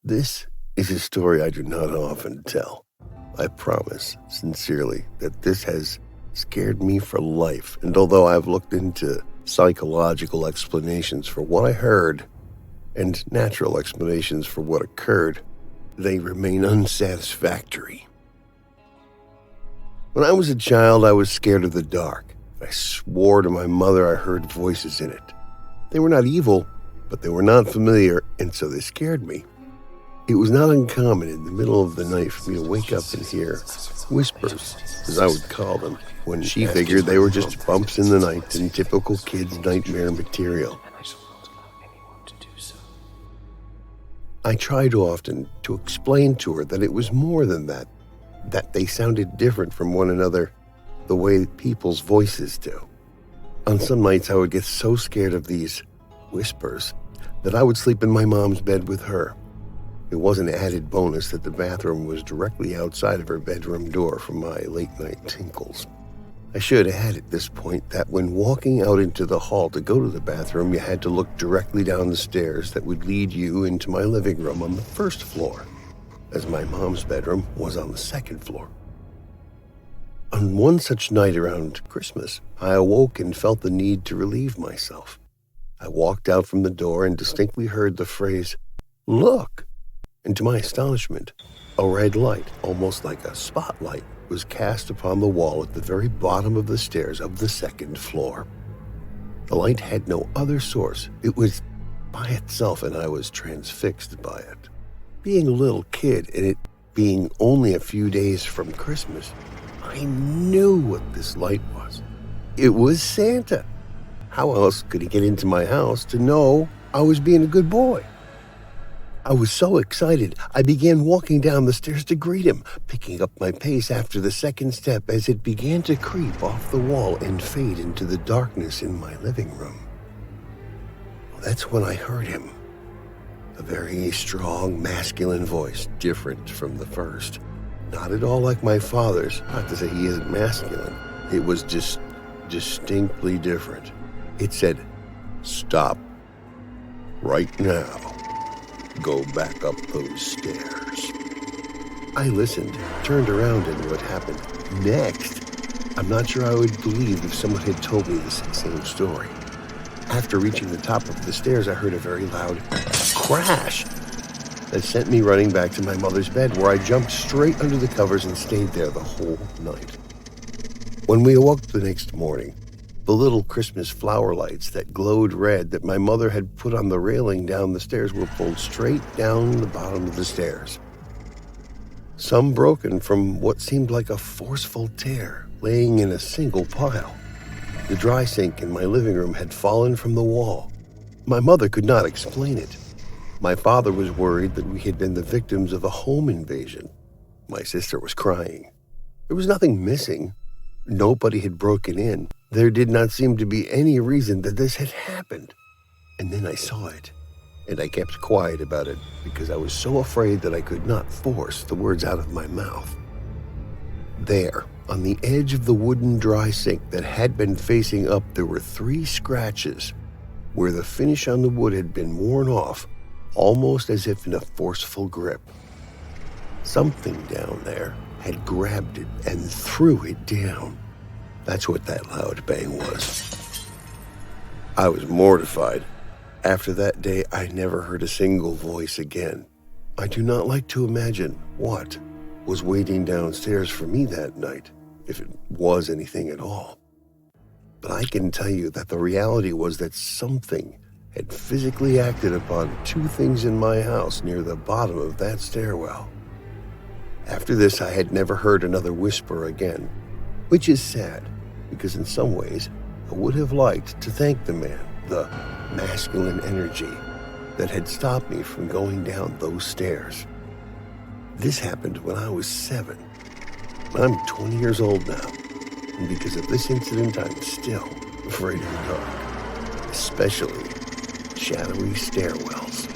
This is a story I do not often tell. I promise, sincerely, that this has scared me for life, and although I've looked into psychological explanations for what I heard and natural explanations for what occurred, they remain unsatisfactory. When I was a child, I was scared of the dark. I swore to my mother I heard voices in it. They were not evil, but they were not familiar, and so they scared me. It was not uncommon in the middle of the night for me to wake up and hear whispers, as I would call them, when she figured they were just bumps in the night and typical kids' nightmare material. I tried often to explain to her that it was more than that they sounded different from one another the way people's voices do. On some nights I would get so scared of these whispers that I would sleep in my mom's bed with her. It was an added bonus that the bathroom was directly outside of her bedroom door for my late-night tinkles. I should add at this point that when walking out into the hall to go to the bathroom, you had to look directly down the stairs that would lead you into my living room on the first floor, as my mom's bedroom was on the second floor. On one such night around Christmas, I awoke and felt the need to relieve myself. I walked out from the door and distinctly heard the phrase, "Look!" And to my astonishment, a red light, almost like a spotlight, was cast upon the wall at the very bottom of the stairs of the second floor. The light had no other source. It was by itself, and I was transfixed by it. Being a little kid, and it being only a few days from Christmas, I knew what this light was. It was Santa. How else could he get into my house to know I was being a good boy? I was so excited, I began walking down the stairs to greet him, picking up my pace after the second step as it began to creep off the wall and fade into the darkness in my living room. That's when I heard him. A very strong, masculine voice, different from the first. Not at all like my father's, not to say he isn't masculine. It was just distinctly different. It said, "Stop. Right now. Go back up those stairs." I listened, turned around, and what happened next, I'm not sure I would believe if someone had told me this same story. After reaching the top of the stairs, I heard a very loud crash that sent me running back to my mother's bed, where I jumped straight under the covers and stayed there the whole night. When we awoke the next morning, the little Christmas flower lights that glowed red that my mother had put on the railing down the stairs were pulled straight down the bottom of the stairs. Some broken from what seemed like a forceful tear, laying in a single pile. The dry sink in my living room had fallen from the wall. My mother could not explain it. My father was worried that we had been the victims of a home invasion. My sister was crying. There was nothing missing. Nobody had broken in. There did not seem to be any reason that this had happened. And then I saw it, and I kept quiet about it because I was so afraid that I could not force the words out of my mouth. There, on the edge of the wooden dry sink that had been facing up, there were 3 scratches where the finish on the wood had been worn off, almost as if in a forceful grip. Something down there had grabbed it and threw it down. That's what that loud bang was. I was mortified. After that day, I never heard a single voice again. I do not like to imagine what was waiting downstairs for me that night, if it was anything at all. But I can tell you that the reality was that something had physically acted upon 2 things in my house near the bottom of that stairwell. After this, I had never heard another whisper again, which is sad, because in some ways, I would have liked to thank the man, the masculine energy, that had stopped me from going down those stairs. This happened when I was 7. I'm 20 years old now, and because of this incident, I'm still afraid of the dark, especially shadowy stairwells.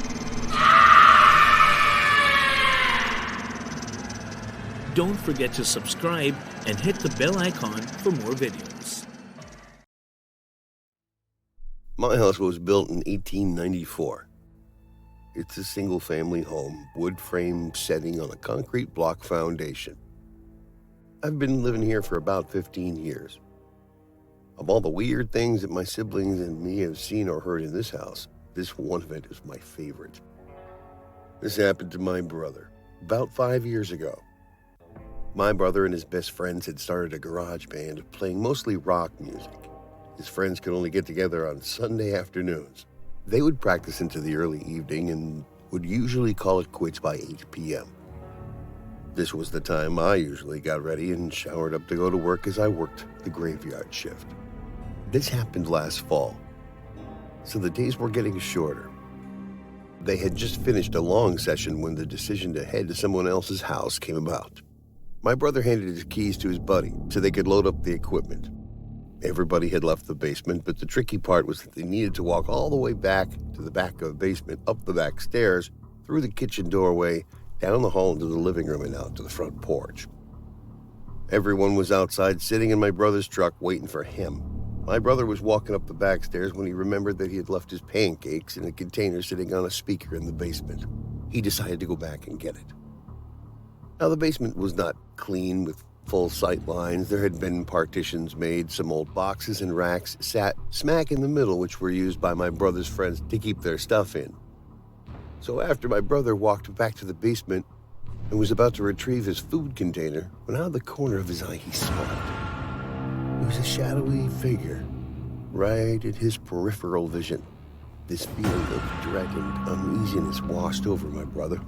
Don't forget to subscribe and hit the bell icon for more videos. My house was built in 1894. it's a single-family home, wood frame setting on a concrete block foundation. I've been living here for about 15 years. Of all the weird things that my siblings and me have seen or heard in this house, this one event is my favorite. This happened to my brother about 5 years ago. My brother and his best friends had started a garage band playing mostly rock music. His friends could only get together on Sunday afternoons. They would practice into the early evening and would usually call it quits by 8 p.m. This was the time I usually got ready and showered up to go to work as I worked the graveyard shift. This happened last fall, so the days were getting shorter. They had just finished a long session when the decision to head to someone else's house came about. My brother handed his keys to his buddy so they could load up the equipment. Everybody had left the basement, but the tricky part was that they needed to walk all the way back to the back of the basement, up the back stairs, through the kitchen doorway, down the hall into the living room and out to the front porch. Everyone was outside sitting in my brother's truck waiting for him. My brother was walking up the back stairs when he remembered that he had left his pancakes in a container sitting on a speaker in the basement. He decided to go back and get it. Now, the basement was not clean with full sight lines. There had been partitions made, some old boxes and racks sat smack in the middle, which were used by my brother's friends to keep their stuff in. So after my brother walked back to the basement and was about to retrieve his food container, when out of the corner of his eye he saw it. It was a shadowy figure right at his peripheral vision. This feeling of dread and uneasiness washed over my brother.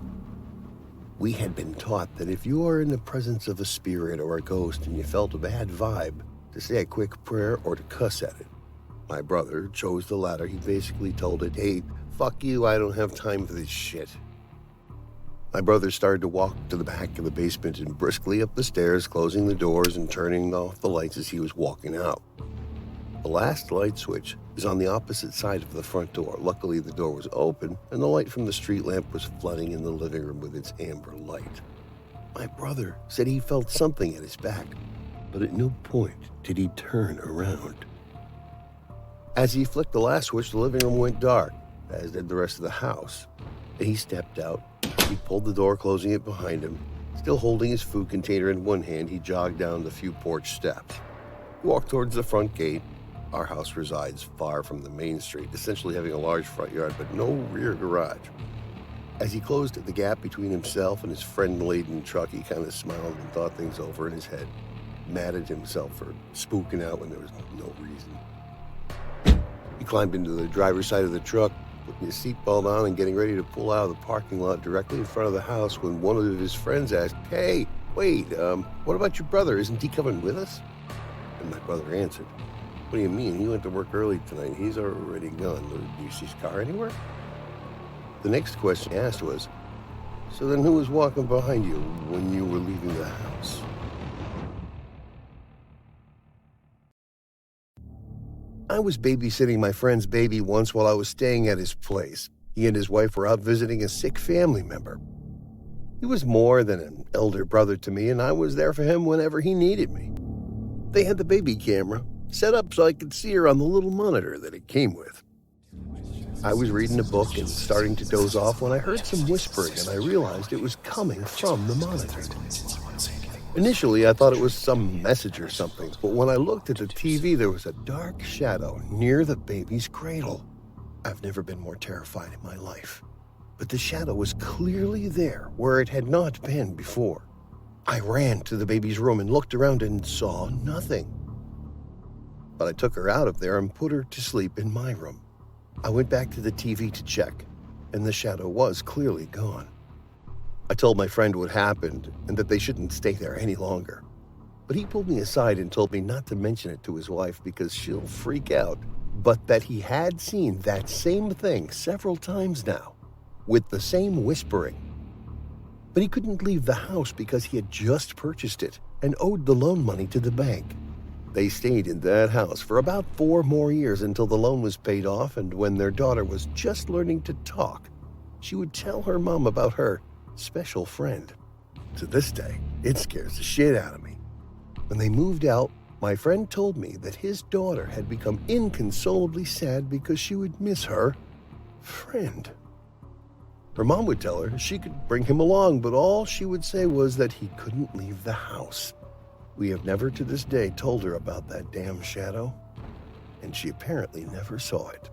We had been taught that if you are in the presence of a spirit or a ghost and you felt a bad vibe, to say a quick prayer or to cuss at it. My brother chose the latter. He basically told it, "Hey, fuck you, I don't have time for this shit." My brother started to walk to the back of the basement and briskly up the stairs, closing the doors and turning off the lights as he was walking out. The last light switch is on the opposite side of the front door. Luckily, the door was open, and the light from the street lamp was flooding in the living room with its amber light. My brother said he felt something at his back, but at no point did he turn around. As he flicked the last switch, the living room went dark, as did the rest of the house. He stepped out. He pulled the door, closing it behind him. Still holding his food container in one hand, he jogged down the few porch steps. He walked towards the front gate. Our house resides far from the main street, essentially having a large front yard but no rear garage. As he closed the gap between himself and his friend-laden truck, he kind of smiled and thought things over in his head, mad at himself for spooking out when there was no reason. He climbed into the driver's side of the truck, putting his seatbelt on and getting ready to pull out of the parking lot directly in front of the house when one of his friends asked, "Hey, wait, what about your brother? Isn't he coming with us?" And my brother answered, "What do you mean? He went to work early tonight. He's already gone. Do you see his car anywhere?" The next question asked was, "So then who was walking behind you when you were leaving the house?" I was babysitting my friend's baby once while I was staying at his place. He and his wife were out visiting a sick family member. He was more than an elder brother to me, and I was there for him whenever he needed me. They had the baby camera set up so I could see her on the little monitor that it came with. I was reading a book and starting to doze off when I heard some whispering, and I realized it was coming from the monitor. Initially, I thought it was some message or something, but when I looked at the TV, there was a dark shadow near the baby's cradle. I've never been more terrified in my life, but the shadow was clearly there where it had not been before. I ran to the baby's room and looked around and saw nothing. But I took her out of there and put her to sleep in my room. I went back to the TV to check, and the shadow was clearly gone. I told my friend what happened and that they shouldn't stay there any longer. But he pulled me aside and told me not to mention it to his wife because she'll freak out, but that he had seen that same thing several times now, with the same whispering. But he couldn't leave the house because he had just purchased it and owed the loan money to the bank. They stayed in that house for about 4 more years until the loan was paid off, and when their daughter was just learning to talk, she would tell her mom about her special friend. To this day, it scares the shit out of me. When they moved out, my friend told me that his daughter had become inconsolably sad because she would miss her friend. Her mom would tell her she could bring him along, but all she would say was that he couldn't leave the house. We have never to this day told her about that damn shadow, and she apparently never saw it.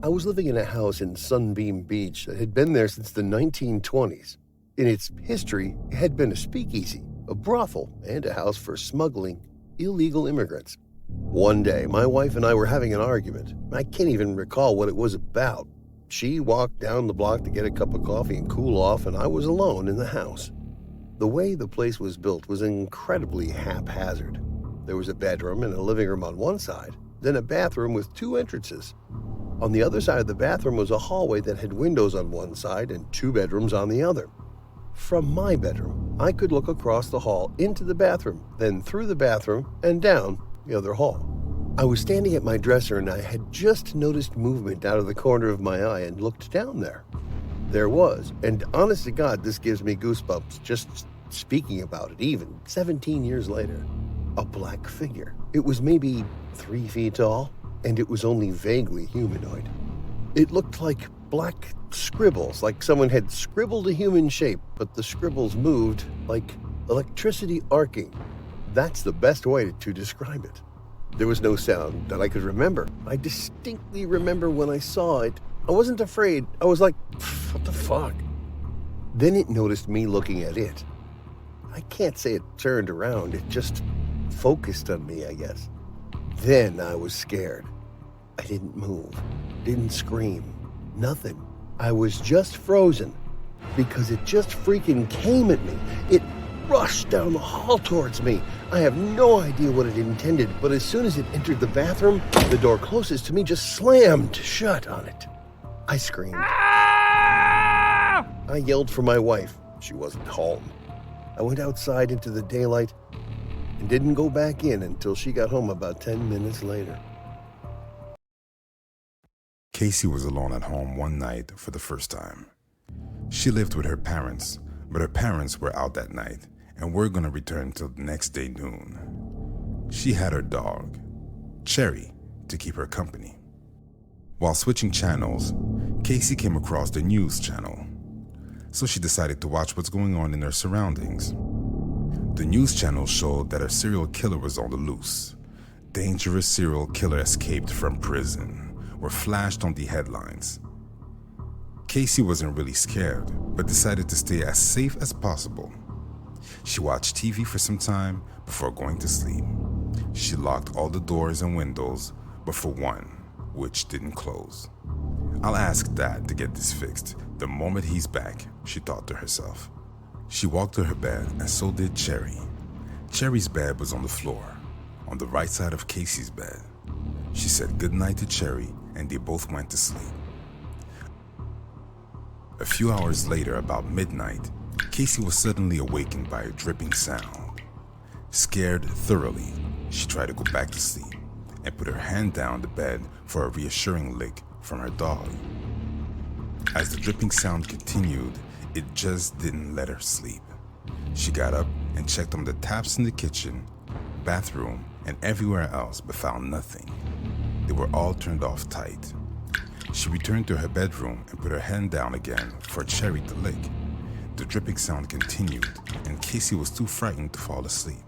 I was living in a house in Sunbeam Beach that had been there since the 1920s. In its history, it had been a speakeasy, a brothel, and a house for smuggling illegal immigrants. One day, my wife and I were having an argument. I can't even recall what it was about. She walked down the block to get a cup of coffee and cool off, and I was alone in the house. The way the place was built was incredibly haphazard. There was a bedroom and a living room on one side, then a bathroom with two entrances. On the other side of the bathroom was a hallway that had windows on one side and two bedrooms on the other. From my bedroom, I could look across the hall into the bathroom, then through the bathroom and down the other hall. I was standing at my dresser and I had just noticed movement out of the corner of my eye and looked down there. There was, and honest to God, this gives me goosebumps just speaking about it, even 17 years later, a black figure. It was maybe 3 feet tall, and it was only vaguely humanoid. It looked like black scribbles, like someone had scribbled a human shape, but the scribbles moved like electricity arcing. That's the best way to describe it. There was no sound that I could remember. I distinctly remember when I saw it, I wasn't afraid. I was like, what the fuck? Then it noticed me looking at it. I can't say it turned around, it just focused on me, I guess. Then I was scared. I didn't move, didn't scream, nothing. I was just frozen because it just freaking came at me. It rushed down the hall towards me. I have no idea what it intended, but as soon as it entered the bathroom, the door closest to me just slammed shut on it. I screamed. Ah! I yelled for my wife. She wasn't home. I went outside into the daylight and didn't go back in until she got home about 10 minutes later. Casey was alone at home one night for the first time. She lived with her parents, but her parents were out that night and were going to return till the next day noon. She had her dog, Cherry, to keep her company. While switching channels, Casey came across the news channel, so she decided to watch what's going on in her surroundings. The news channel showed that a serial killer was on the loose. Dangerous serial killer escaped from prison were flashed on the headlines. Casey wasn't really scared, but decided to stay as safe as possible. She watched TV for some time before going to sleep. She locked all the doors and windows, but for one, which didn't close. I'll ask Dad to get this fixed the moment he's back, she thought to herself. She walked to her bed, and so did Cherry. Cherry's bed was on the floor, on the right side of Casey's bed. She said goodnight to Cherry, and they both went to sleep. A few hours later, about midnight, Casey was suddenly awakened by a dripping sound. Scared thoroughly, she tried to go back to sleep and put her hand down the bed for a reassuring lick from her dog. As the dripping sound continued, it just didn't let her sleep. She got up and checked on the taps in the kitchen, bathroom, and everywhere else, but found nothing. They were all turned off tight. She returned to her bedroom and put her hand down again for Cherry to lick. The dripping sound continued, and Casey was too frightened to fall asleep.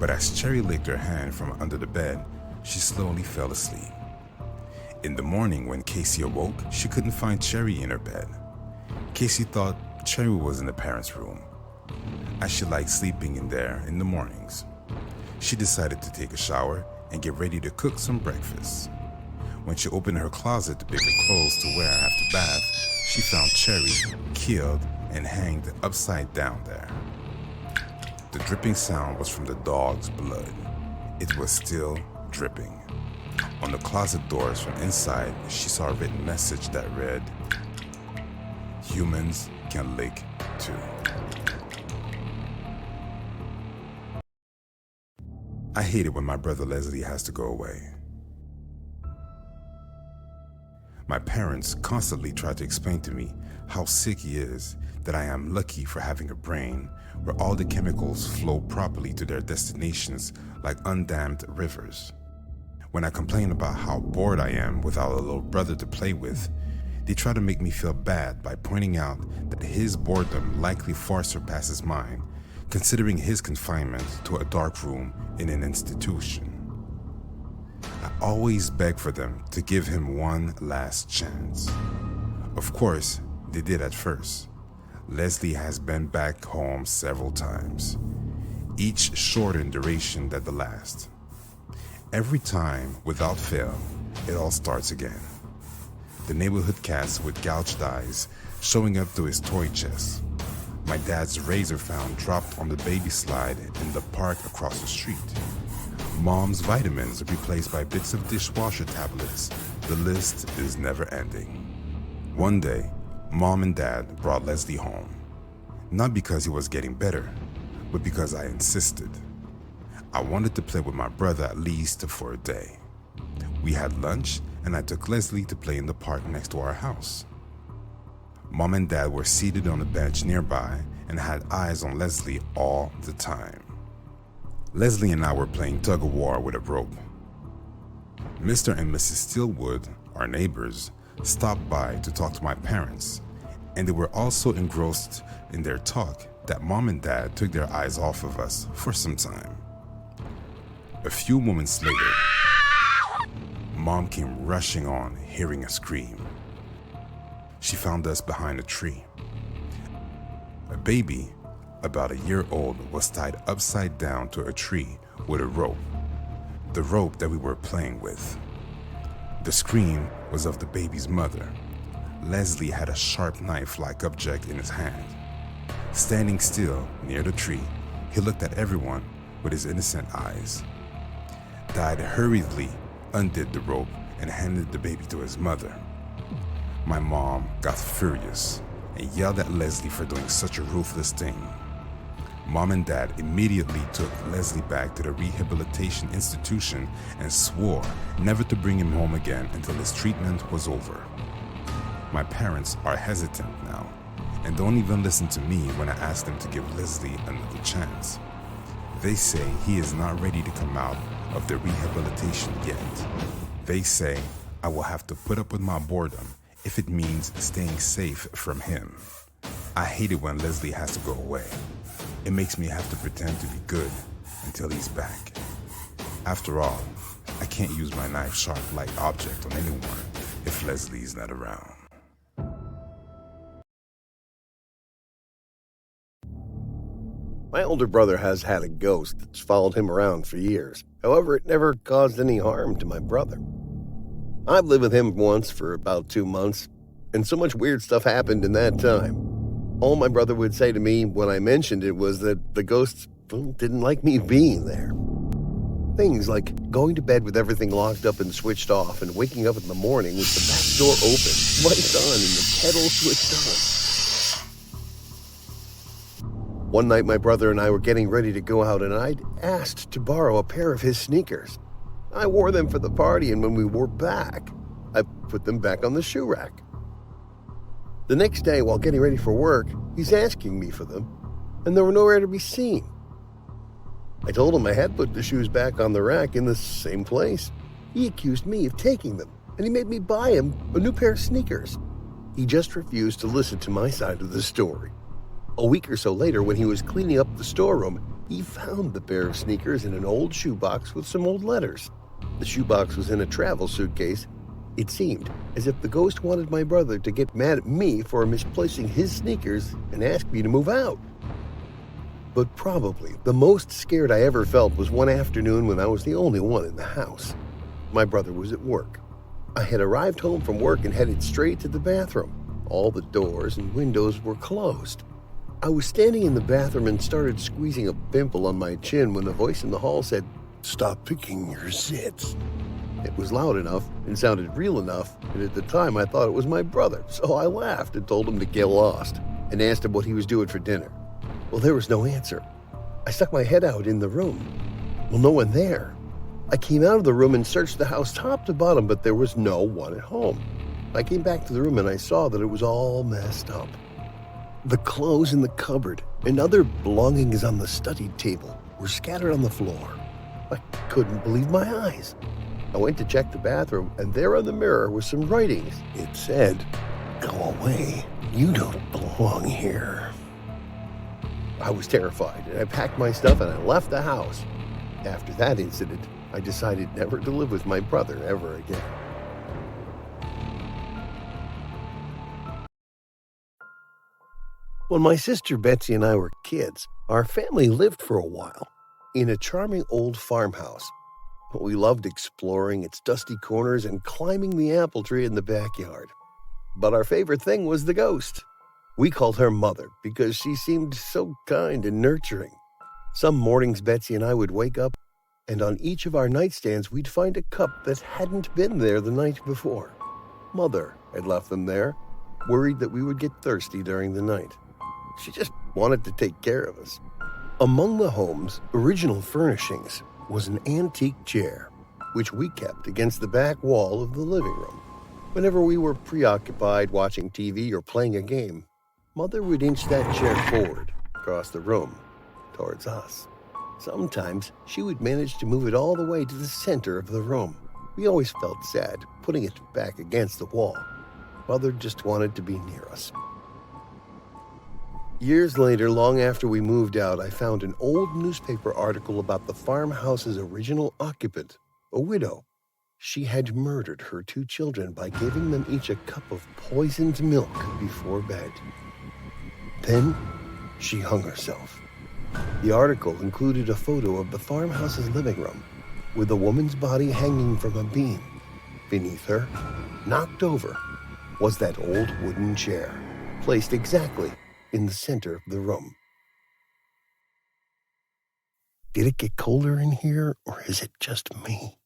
But as Cherry licked her hand from under the bed, she slowly fell asleep. In the morning, when Casey awoke, she couldn't find Cherry in her bed. Casey thought Cherry was in the parents' room, as she liked sleeping in there in the mornings. She decided to take a shower and get ready to cook some breakfast. When she opened her closet to pick her clothes to wear after bath, she found Cherry killed and hanged upside down there. The dripping sound was from the dog's blood. It was still dripping. On the closet doors from inside, she saw a written message that read, "Humans can lick too." I hate it when my brother Leslie has to go away. My parents constantly try to explain to me how sick he is, that I am lucky for having a brain where all the chemicals flow properly to their destinations like undammed rivers. When I complain about how bored I am without a little brother to play with, they try to make me feel bad by pointing out that his boredom likely far surpasses mine, considering his confinement to a dark room in an institution. I always beg for them to give him one last chance. Of course, they did at first. Leslie has been back home several times, each shorter in duration than the last. Every time, without fail, it all starts again. The neighborhood cats with gouged eyes showing up to his toy chest. My dad's razor found dropped on the baby slide in the park across the street. Mom's vitamins replaced by bits of dishwasher tablets. The list is never ending. One day, Mom and Dad brought Leslie home. Not because he was getting better, but because I insisted. I wanted to play with my brother at least for a day. We had lunch, and I took Leslie to play in the park next to our house. Mom and Dad were seated on a bench nearby and had eyes on Leslie all the time. Leslie and I were playing tug-of-war with a rope. Mr. and Mrs. Steelwood, our neighbors, stopped by to talk to my parents, and they were also engrossed in their talk that Mom and Dad took their eyes off of us for some time. A few moments later, Mom came rushing on, hearing a scream. She found us behind a tree. A baby, about a year old, was tied upside down to a tree with a rope, the rope that we were playing with. The scream was of the baby's mother. Leslie had a sharp knife-like object in his hand. Standing still near the tree, he looked at everyone with his innocent eyes. Dad hurriedly undid the rope and handed the baby to his mother. My mom got furious and yelled at Leslie for doing such a ruthless thing. Mom and Dad immediately took Leslie back to the rehabilitation institution and swore never to bring him home again until his treatment was over. My parents are hesitant now and don't even listen to me when I ask them to give Leslie another chance. They say he is not ready to come out of the rehabilitation yet. They say I will have to put up with my boredom if it means staying safe from him. I hate it when Leslie has to go away. It makes me have to pretend to be good until he's back. After all, I can't use my knife-sharp light object on anyone if Leslie's not around. My older brother has had a ghost that's followed him around for years. However, it never caused any harm to my brother. I've lived with him once for about 2 months, and so much weird stuff happened in that time. All my brother would say to me when I mentioned it was that the ghosts didn't like me being there. Things like going to bed with everything locked up and switched off and waking up in the morning with the back door open, lights on, and the kettle switched on. One night my brother and I were getting ready to go out and I'd asked to borrow a pair of his sneakers. I wore them for the party, and when we were back, I put them back on the shoe rack. The next day, while getting ready for work, he's asking me for them, and they were nowhere to be seen. I told him I had put the shoes back on the rack in the same place. He accused me of taking them, and he made me buy him a new pair of sneakers. He just refused to listen to my side of the story. A week or so later, when he was cleaning up the storeroom, he found the pair of sneakers in an old shoebox with some old letters. The shoebox was in a travel suitcase. It seemed as if the ghost wanted my brother to get mad at me for misplacing his sneakers and ask me to move out. But probably the most scared I ever felt was one afternoon when I was the only one in the house. My brother was at work. I had arrived home from work and headed straight to the bathroom. All the doors and windows were closed. I was standing in the bathroom and started squeezing a pimple on my chin when a voice in the hall said, "Stop picking your zits." It was loud enough and sounded real enough, and at the time I thought it was my brother, so I laughed and told him to get lost and asked him what he was doing for dinner. Well, there was no answer. I stuck my head out in the room. Well, no one there. I came out of the room and searched the house top to bottom, but there was no one at home. I came back to the room and I saw that it was all messed up. The clothes in the cupboard and other belongings on the study table were scattered on the floor. I couldn't believe my eyes. I went to check the bathroom, and there on the mirror was some writings. It said, "Go away. You don't belong here." I was terrified, and I packed my stuff and I left the house. After that incident, I decided never to live with my brother ever again. When my sister Betsy and I were kids, our family lived for a while in a charming old farmhouse. We loved exploring its dusty corners and climbing the apple tree in the backyard. But our favorite thing was the ghost. We called her Mother because she seemed so kind and nurturing. Some mornings Betsy and I would wake up, and on each of our nightstands we'd find a cup that hadn't been there the night before. Mother had left them there, worried that we would get thirsty during the night. She just wanted to take care of us. Among the home's original furnishings was an antique chair, which we kept against the back wall of the living room. Whenever we were preoccupied watching TV or playing a game, Mother would inch that chair forward across the room towards us. Sometimes she would manage to move it all the way to the center of the room. We always felt sad putting it back against the wall. Mother just wanted to be near us. Years later, long after we moved out, I found an old newspaper article about the farmhouse's original occupant, a widow. She had murdered her 2 children by giving them each a cup of poisoned milk before bed. Then she hung herself. The article included a photo of the farmhouse's living room, with the woman's body hanging from a beam. Beneath her, knocked over, was that old wooden chair, placed exactly in the center of the room. Did it get colder in here, or is it just me?